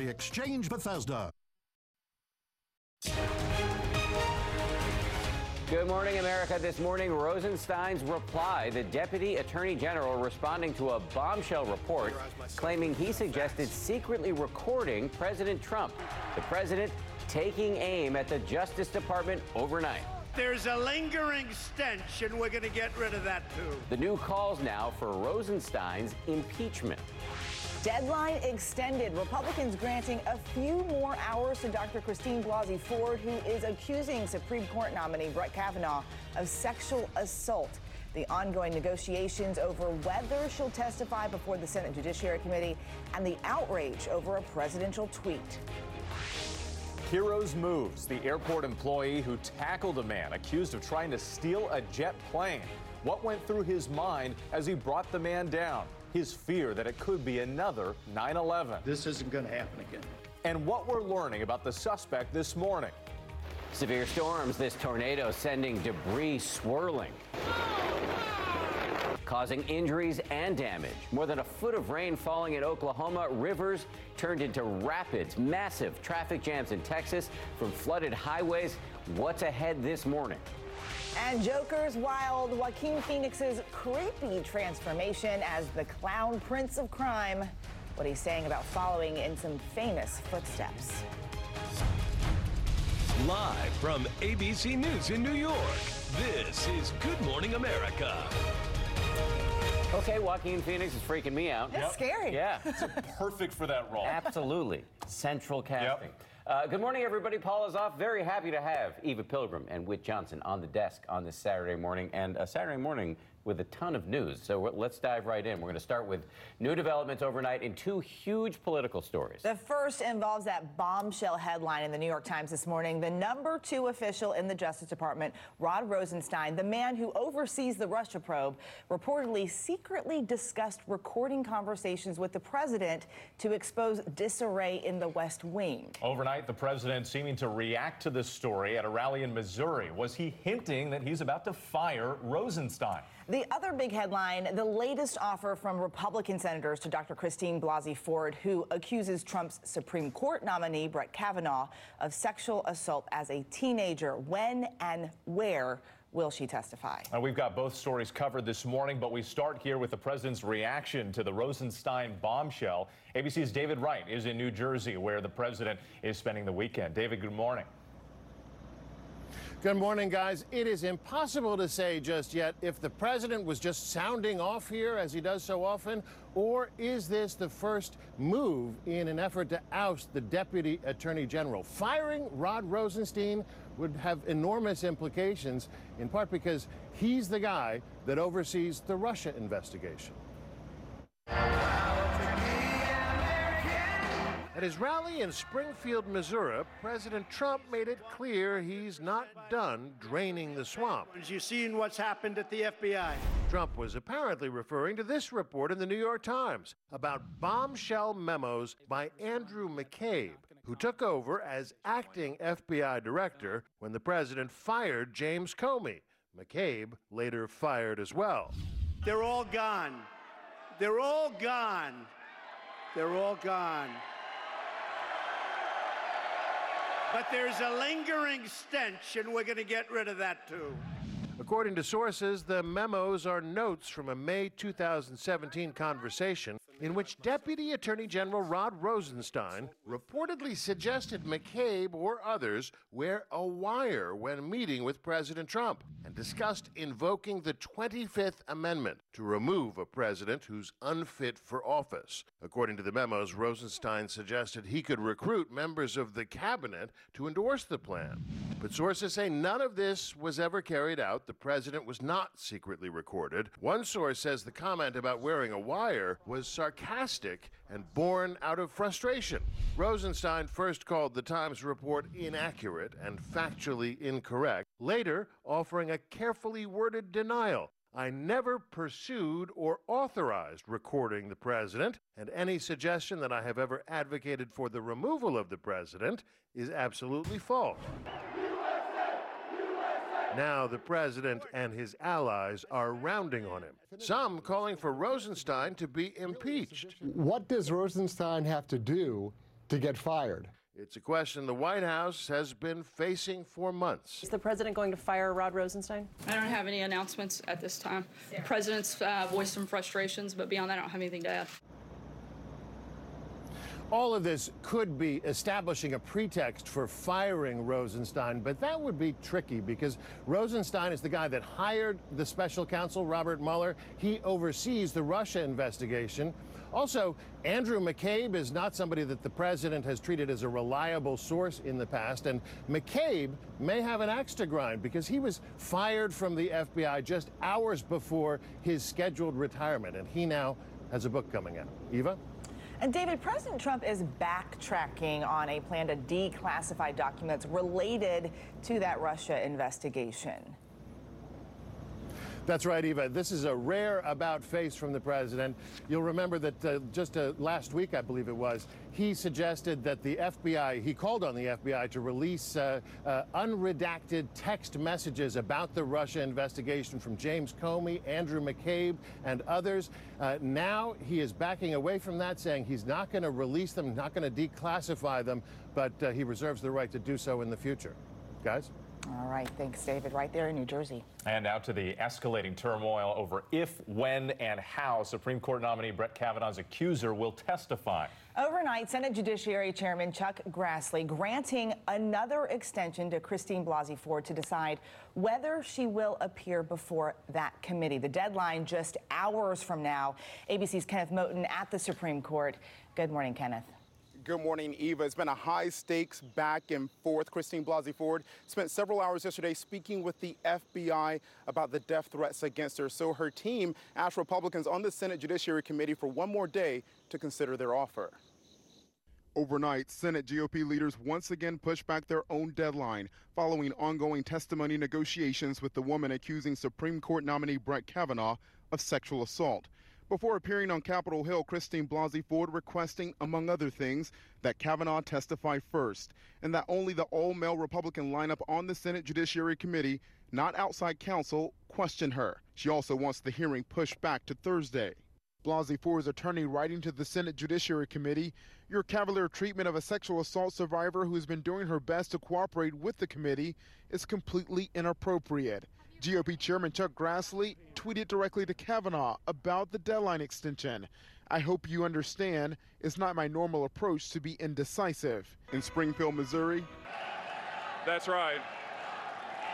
Exchange Bethesda. Good morning, America. This morning, Rosenstein's reply, the Deputy Attorney General responding to a bombshell report claiming he suggested secretly recording President Trump. The president taking aim at the Justice Department overnight. There's a lingering stench, and we're going to get rid of that, too. The new calls now for Rosenstein's impeachment. Deadline extended. Republicans granting a few more hours to Dr. Christine Blasey Ford, who is accusing Supreme Court nominee Brett Kavanaugh of sexual assault. The ongoing negotiations over whether she'll testify before the Senate Judiciary Committee, and the outrage over a presidential tweet. Heroes moves. The airport employee who tackled a man accused of trying to steal a jet plane. What went through his mind as he brought the man down? His fear that it could be another 9/11. This isn't going to happen again. And what we're learning about the suspect this morning. Severe storms, this tornado sending debris swirling, causing injuries and damage. More than a foot of rain falling in Oklahoma. Rivers turned into rapids. Massive traffic jams in Texas from flooded highways. What's ahead this morning? And Joker's wild, Joaquin Phoenix's creepy transformation as the clown prince of crime. What he's saying about following in some famous footsteps. Live from ABC News in New York, this is Good Morning America. Okay, Joaquin Phoenix is freaking me out. That's scary. Yeah. It's perfect for that role. Absolutely. Central casting. Good morning, everybody. Paul is off. Very happy to have Eva Pilgrim and Whit Johnson on the desk on this Saturday morning, and a Saturday morning with a ton of news. So let's dive right in. We're going to start with new developments overnight in two huge political stories. The first involves that bombshell headline in the New York Times this morning. The number 2 official in the Justice Department, Rod Rosenstein, the man who oversees the Russia probe, reportedly secretly discussed recording conversations with the president to expose disarray in the West Wing. Overnight, the president seeming to react to this story at a rally in Missouri. Was he hinting that he's about to fire Rosenstein? The other big headline, the latest offer from Republican senators to Dr. Christine Blasey Ford, who accuses Trump's Supreme Court nominee, Brett Kavanaugh, of sexual assault as a teenager. When and where will she testify? We've got both stories covered this morning, but we start here with the president's reaction to the Rosenstein bombshell. ABC's David Wright is in New Jersey, where the president is spending the weekend. David, good morning. Good morning, guys. It is impossible to say just yet if the president was just sounding off here, as he does so often, or is this the first move in an effort to oust the Deputy Attorney General? Firing Rod Rosenstein would have enormous implications, in part because he's the guy that oversees the Russia investigation. At his rally in Springfield, Missouri, President Trump made it clear he's not done draining the swamp. You've seen what's happened at the FBI. Trump was apparently referring to this report in the New York Times about bombshell memos by Andrew McCabe, who took over as acting FBI director when the president fired James Comey. McCabe later fired as well. They're all gone. They're all gone. They're all gone. But there's a lingering stench, and we're going to get rid of that, too. According to sources, the memos are notes from a May 2017 conversation in which Deputy Attorney General Rod Rosenstein reportedly suggested McCabe or others wear a wire when meeting with President Trump and discussed invoking the 25th Amendment to remove a president who's unfit for office. According to the memos, Rosenstein suggested he could recruit members of the cabinet to endorse the plan. But sources say none of this was ever carried out. The president was not secretly recorded. One source says the comment about wearing a wire was sarcastic and born out of frustration. Rosenstein first called the Times report inaccurate and factually incorrect, later offering a carefully worded denial. I never pursued or authorized recording the president, and any suggestion that I have ever advocated for the removal of the president is absolutely false. Now the president and his allies are rounding on him, some calling for Rosenstein to be impeached. What does Rosenstein have to do to get fired. It's a question the White House has been facing for months. Is the president going to fire Rod Rosenstein? I don't have any announcements at this time. The president's voiced some frustrations, but beyond that, I don't have anything to add. All of this could be establishing a pretext for firing Rosenstein, but that would be tricky because Rosenstein is the guy that hired the special counsel, Robert Mueller. He oversees the Russia investigation. Also, Andrew McCabe is not somebody that the president has treated as a reliable source in the past, and McCabe may have an axe to grind because he was fired from the FBI just hours before his scheduled retirement, and he now has a book coming out. Eva? And David, President Trump is backtracking on a plan to declassify documents related to that Russia investigation. That's right, Eva. This is a rare about-face from the president. You'll remember that just last week, I believe it was, he suggested that the FBI, he called on the FBI to release unredacted text messages about the Russia investigation from James Comey, Andrew McCabe, and others. Now he is backing away from that, saying he's not going to release them, not going to declassify them, but he reserves the right to do so in the future. Guys? All right, thanks, David. Right there in New Jersey. And out to the escalating turmoil over if, when, and how Supreme Court nominee Brett Kavanaugh's accuser will testify. Overnight, Senate Judiciary Chairman Chuck Grassley granting another extension to Christine Blasey Ford to decide whether she will appear before that committee. The deadline just hours from now. ABC's Kenneth Moten at the Supreme Court. Good morning, Kenneth. Good morning, Eva. It's been a high-stakes back and forth. Christine Blasey Ford spent several hours yesterday speaking with the FBI about the death threats against her. So her team asked Republicans on the Senate Judiciary Committee for one more day to consider their offer. Overnight, Senate GOP leaders once again pushed back their own deadline following ongoing testimony negotiations with the woman accusing Supreme Court nominee Brett Kavanaugh of sexual assault. Before appearing on Capitol Hill, Christine Blasey Ford requesting, among other things, that Kavanaugh testify first, and that only the all-male Republican lineup on the Senate Judiciary Committee, not outside counsel, question her. She also wants the hearing pushed back to Thursday. Blasey Ford's attorney writing to the Senate Judiciary Committee, "Your cavalier treatment of a sexual assault survivor who has been doing her best to cooperate with the committee is completely inappropriate." GOP Chairman Chuck Grassley tweeted directly to Kavanaugh about the deadline extension. "I hope you understand it's not my normal approach to be indecisive." In Springfield, Missouri. That's right.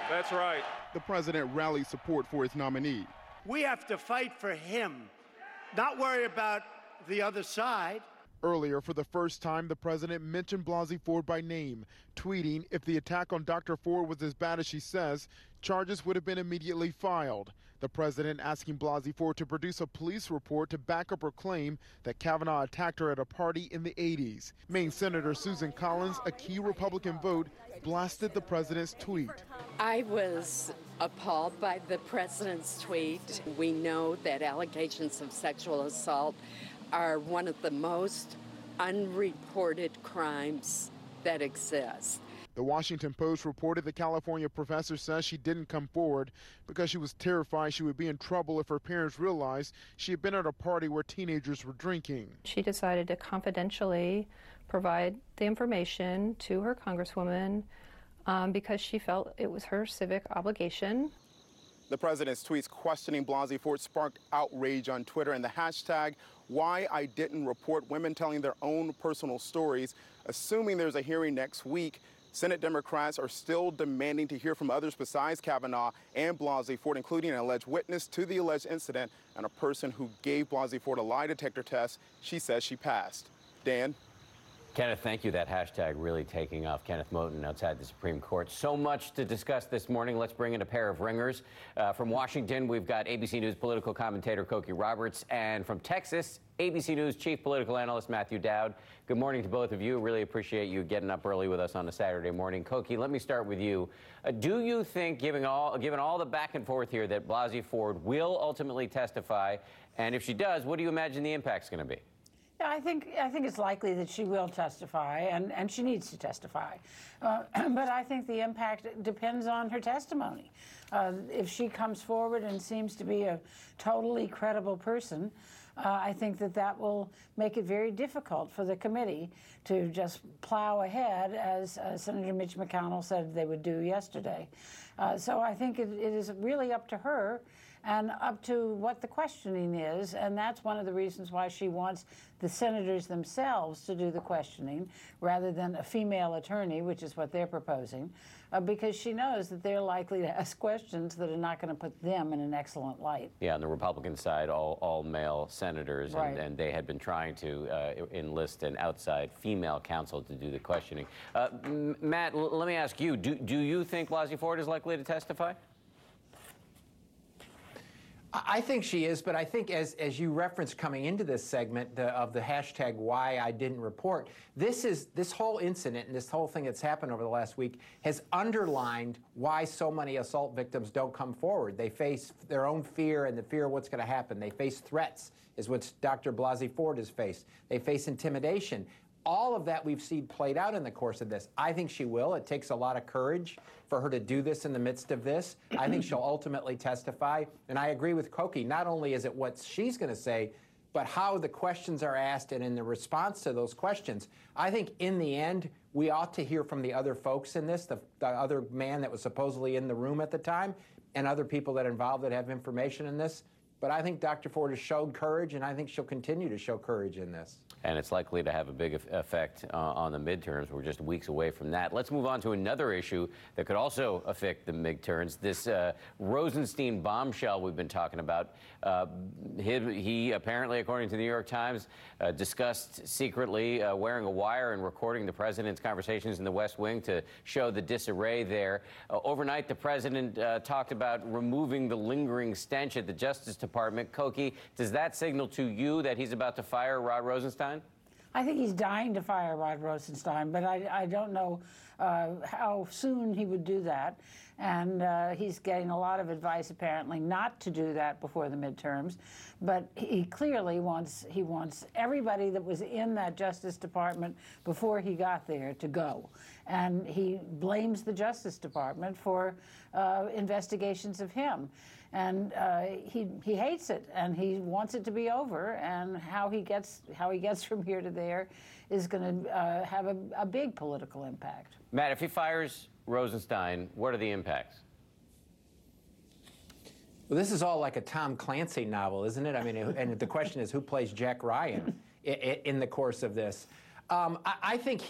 That's right. The president rallied support for his nominee. We have to fight for him, not worry about the other side. Earlier, for the first time, the president mentioned Blasey Ford by name, tweeting, "If the attack on Dr. Ford was as bad as she says, charges would have been immediately filed." The president asking Blasey Ford to produce a police report to back up her claim that Kavanaugh attacked her at a party in the 80s. Maine Senator Susan Collins, a key Republican vote, blasted the president's tweet. I was appalled by the president's tweet. We know that allegations of sexual assault are one of the most unreported crimes that exist. The Washington Post reported the California professor says she didn't come forward because she was terrified she would be in trouble if her parents realized she had been at a party where teenagers were drinking. She decided to confidentially provide the information to her congresswoman because she felt it was her civic obligation. The president's tweets questioning Blasey Ford sparked outrage on Twitter, and the hashtag #WhyIDidn'tReport, women telling their own personal stories. Assuming there's a hearing next week, Senate Democrats are still demanding to hear from others besides Kavanaugh and Blasey Ford, including an alleged witness to the alleged incident and a person who gave Blasey Ford a lie detector test she says she passed. Dan? Kenneth, thank you. That hashtag really taking off. Kenneth Moten outside the Supreme Court. So much to discuss this morning. Let's bring in a pair of ringers. From Washington, we've got ABC News political commentator Cokie Roberts, and from Texas, ABC News chief political analyst Matthew Dowd. Good morning to both of you. Really appreciate you getting up early with us on a Saturday morning. Cokie, let me start with you. Do you think, given all the back and forth here, that Blasey Ford will ultimately testify? And if she does, what do you imagine the impact's going to be? Yeah, I think it's likely that she will testify, and she needs to testify. But I think the impact depends on her testimony. If she comes forward and seems to be a totally credible person, I think that will make it very difficult for the committee to just plow ahead, as Senator Mitch McConnell said they would do yesterday. So I think it is really up to her and up to what the questioning is, and that's one of the reasons why she wants the senators themselves to do the questioning rather than a female attorney, which is what they're proposing, because she knows that they're likely to ask questions that are not going to put them in an excellent light. Yeah, on the Republican side, all male senators, Right. and they had been trying to enlist an outside female counsel to do the questioning. Matt, let me ask you, do you think Blasey Ford is likely to testify? I think she is, but I think as you referenced coming into this segment of the hashtag why I didn't report, this whole incident and this whole thing that's happened over the last week has underlined why so many assault victims don't come forward. They face their own fear and the fear of what's going to happen. They face threats, is what Dr. Blasey Ford has faced. They face intimidation. All of that we've seen played out in the course of this. I think she will. It takes a lot of courage for her to do this in the midst of this. I think she'll ultimately testify. And I agree with Koki. Not only is it what she's going to say, but how the questions are asked and in the response to those questions. I think in the end, we ought to hear from the other folks in this, the other man that was supposedly in the room at the time, and other people that are involved that have information in this. But I think Dr. Ford has showed courage, and I think she'll continue to show courage in this. And it's likely to have a big effect on the midterms. We're just weeks away from that. Let's move on to another issue that could also affect the midterms. This Rosenstein bombshell we've been talking about. He apparently, according to the New York Times, discussed secretly wearing a wire and recording the president's conversations in the West Wing to show the disarray there. Overnight, the president talked about removing the lingering stench at the Justice Department. Koki, does that signal to you that he's about to fire Rod Rosenstein? I think he's dying to fire Rod Rosenstein, but I don't know how soon he would do that. And he's getting a lot of advice, apparently, not to do that before the midterms. But he clearly wants everybody that was in that Justice Department before he got there to go. And he blames the Justice Department for investigations of him. And he hates it, and he wants it to be over. And how he gets from here to there is going to have a big political impact. Matt, if he fires Rosenstein, what are the impacts? Well, this is all like a Tom Clancy novel, isn't it? I mean, and the question is, who plays Jack Ryan in the course of this? I think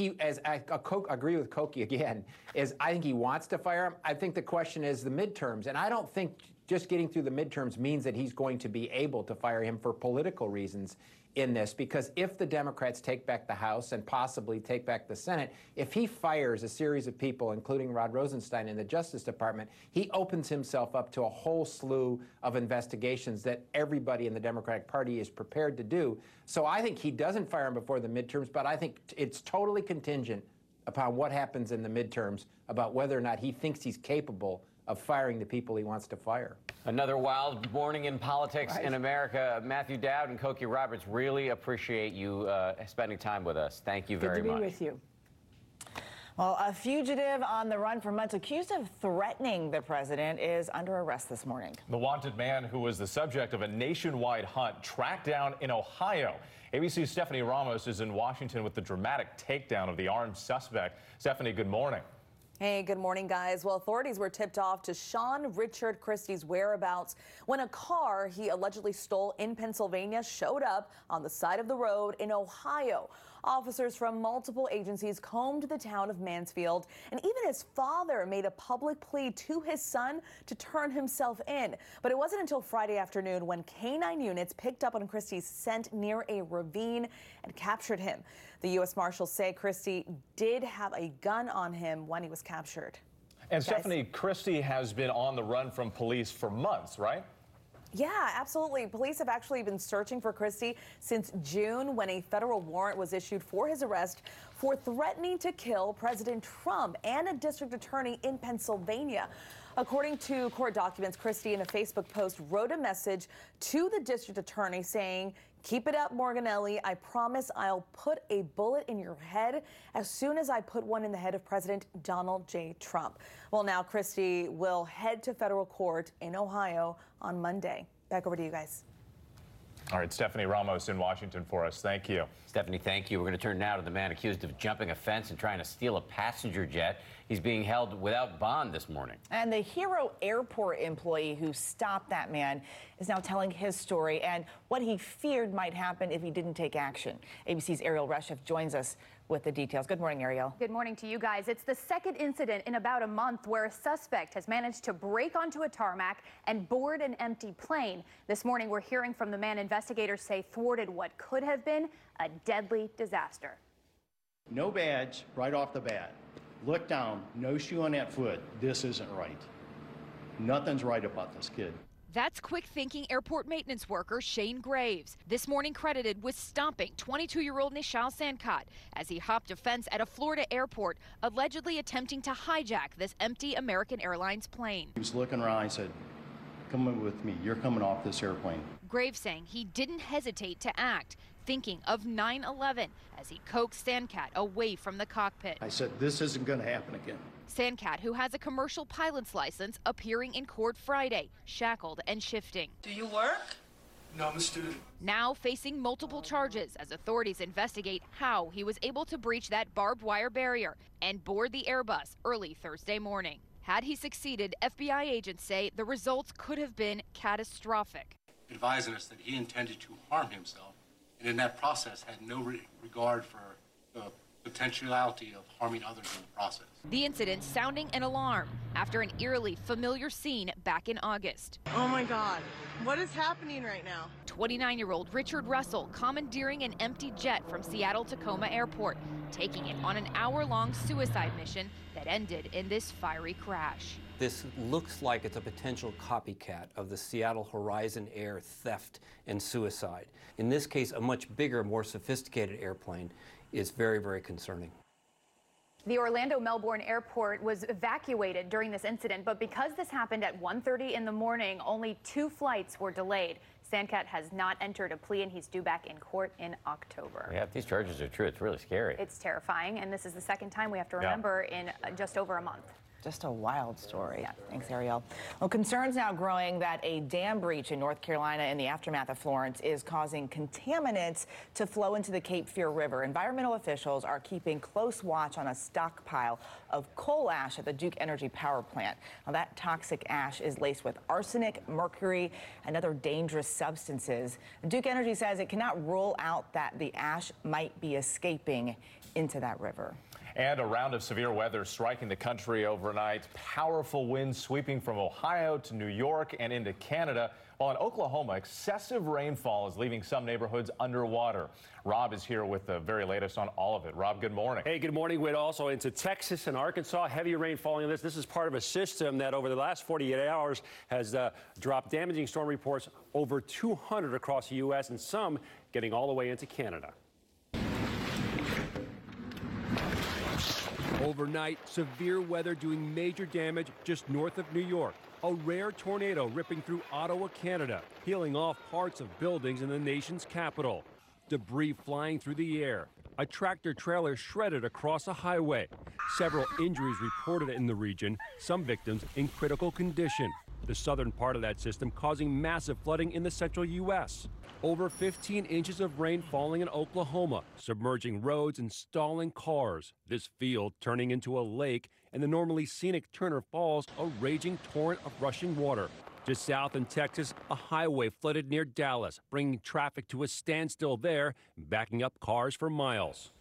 I agree with Koki again, I think he wants to fire him. I think the question is the midterms, and I don't think just getting through the midterms means that he's going to be able to fire him for political reasons in this, because if the Democrats take back the House and possibly take back the Senate, if he fires a series of people, including Rod Rosenstein in the Justice Department, he opens himself up to a whole slew of investigations that everybody in the Democratic Party is prepared to do. So I think he doesn't fire him before the midterms, but I think it's totally contingent upon what happens in the midterms about whether or not he thinks he's capable of firing the people he wants to fire. Another wild morning in politics in America. Matthew Dowd and Koki Roberts, really appreciate you spending time with us. Thank you very much. Good to be with you. Well, a fugitive on the run for months accused of threatening the president is under arrest this morning. The wanted man, who was the subject of a nationwide hunt, tracked down in Ohio. ABC's Stephanie Ramos is in Washington with the dramatic takedown of the armed suspect. Stephanie, good morning. Hey, good morning, guys. Well, authorities were tipped off to Sean Richard Christie's whereabouts when a car he allegedly stole in Pennsylvania showed up on the side of the road in Ohio. Officers from multiple agencies combed the town of Mansfield, and even his father made a public plea to his son to turn himself in. But it wasn't until Friday afternoon when K-9 units picked up on Christie's scent near a ravine and captured him. The U.S. Marshals say Christie did have a gun on him when he was captured. And Stephanie, Christie has been on the run from police for months, right? Yeah, absolutely. Police have actually been searching for Christie since June, when a federal warrant was issued for his arrest for threatening to kill President Trump and a district attorney in Pennsylvania. According to court documents, Christie in a Facebook post wrote a message to the district attorney saying, "Keep it up, Morganelli. I promise I'll put a bullet in your head as soon as I put one in the head of President Donald J. Trump." Well, now Christie will head to federal court in Ohio on Monday. Back over to you guys. All right, Stephanie Ramos in Washington for us. Thank you. Stephanie, thank you. We're going to turn now to the man accused of jumping a fence and trying to steal a passenger jet. He's being held without bond this morning. And the Hero Airport employee who stopped that man is now telling his story and what he feared might happen if he didn't take action. ABC's Ariel Reshef joins us with the details. Good morning, Ariel. Good morning to you guys. It's the second incident in about a month where a suspect has managed to break onto a tarmac and board an empty plane. This morning, we're hearing from the man investigators say thwarted what could have been a deadly disaster. No badge right off the bat. Look down, no shoe on that foot. This isn't right. Nothing's right about this kid. That's quick-thinking airport maintenance worker Shane Graves, this morning credited with stopping 22-year-old Nishal Sankot as he hopped a fence at a Florida airport, allegedly attempting to hijack this empty American Airlines plane. He was looking around, I said, come in with me, you're coming off this airplane. Graves saying he didn't hesitate to act, thinking of 9/11 as he coaxed Sankot away from the cockpit. I said, this isn't going to happen again. Sankot, who has a commercial pilot's license, appearing in court Friday, shackled and shifting. Do you work? No, I'm a student. Now facing multiple charges as authorities investigate how he was able to breach that barbed wire barrier and board the Airbus early Thursday morning. Had he succeeded, FBI agents say the results could have been catastrophic. Advising us that he intended to harm himself, and in that process had no regard for the potentiality of harming others in the process. The incident sounding an alarm after an eerily familiar scene back in August. Oh my God, what is happening right now? 29-year-old Richard Russell commandeering an empty jet from Seattle-Tacoma Airport, taking it on an hour-long suicide mission that ended in this fiery crash. This looks like it's a potential copycat of the Seattle Horizon Air theft and suicide. In this case, a much bigger, more sophisticated airplane is very, very concerning. The Orlando-Melbourne airport was evacuated during this incident, but because this happened at 1:30 in the morning, only 2 flights were delayed. Sankot has not entered a plea, and he's due back in court in October. Yeah, if these charges are true, it's really scary. It's terrifying, and this is the second time we have to remember in just over a month. Just a wild story. Yeah. Thanks, Ariel. Well, concerns now growing that a dam breach in North Carolina in the aftermath of Florence is causing contaminants to flow into the Cape Fear River. Environmental officials are keeping close watch on a stockpile of coal ash at the Duke Energy power plant. Now, that toxic ash is laced with arsenic, mercury, and other dangerous substances. Duke Energy says it cannot rule out that the ash might be escaping into that river. And a round of severe weather striking the country overnight. Powerful winds sweeping from Ohio to New York and into Canada. While in Oklahoma, excessive rainfall is leaving some neighborhoods underwater. Rob is here with the very latest on all of it. Rob, good morning. Hey, good morning, Whit. Also into Texas and Arkansas, heavy rain falling on this. This is part of a system that over the last 48 hours has dropped damaging storm reports over 200 across the U.S. and some getting all the way into Canada. Overnight, severe weather doing major damage just north of New York. A rare tornado ripping through Ottawa, Canada, peeling off parts of buildings in the nation's capital. Debris flying through the air. A tractor trailer shredded across a highway. Several injuries reported in the region, some victims in critical condition. The southern part of that system causing massive flooding in the central U.S. Over 15 inches of rain falling in Oklahoma, submerging roads and stalling cars. This field turning into a lake, and the normally scenic Turner Falls, a raging torrent of rushing water. Just south in Texas, a highway flooded near Dallas, bringing traffic to a standstill there, backing up cars for miles.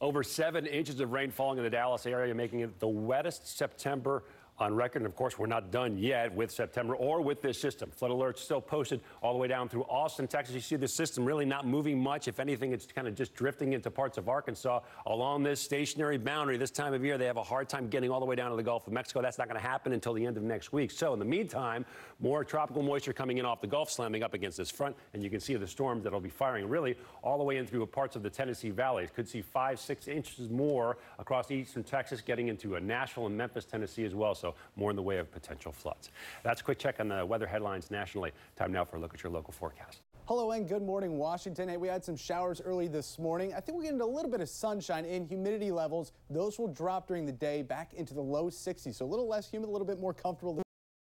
Over 7 inches of rain falling in the Dallas area, making it the wettest September on record. And of course, we're not done yet with September or with this system. Flood alerts still posted all the way down through Austin, Texas. You see the system really not moving much. If anything, it's kind of just drifting into parts of Arkansas along this stationary boundary. This time of year, they have a hard time getting all the way down to the Gulf of Mexico. That's not going to happen until the end of next week. So in the meantime, more tropical moisture coming in off the Gulf, slamming up against this front. And you can see the storms that'll be firing really all the way in through parts of the Tennessee Valley. Could see 5-6 inches more across eastern Texas, getting into Nashville and Memphis, Tennessee as well. So more in the way of potential floods. That's a quick check on the weather headlines nationally. Time now for a look at your local forecast. Hello and good morning, Washington. Hey, we had some showers early this morning. I think we get into a little bit of sunshine in humidity levels. Those will drop during the day back into the low 60s. So a little less humid, a little bit more comfortable.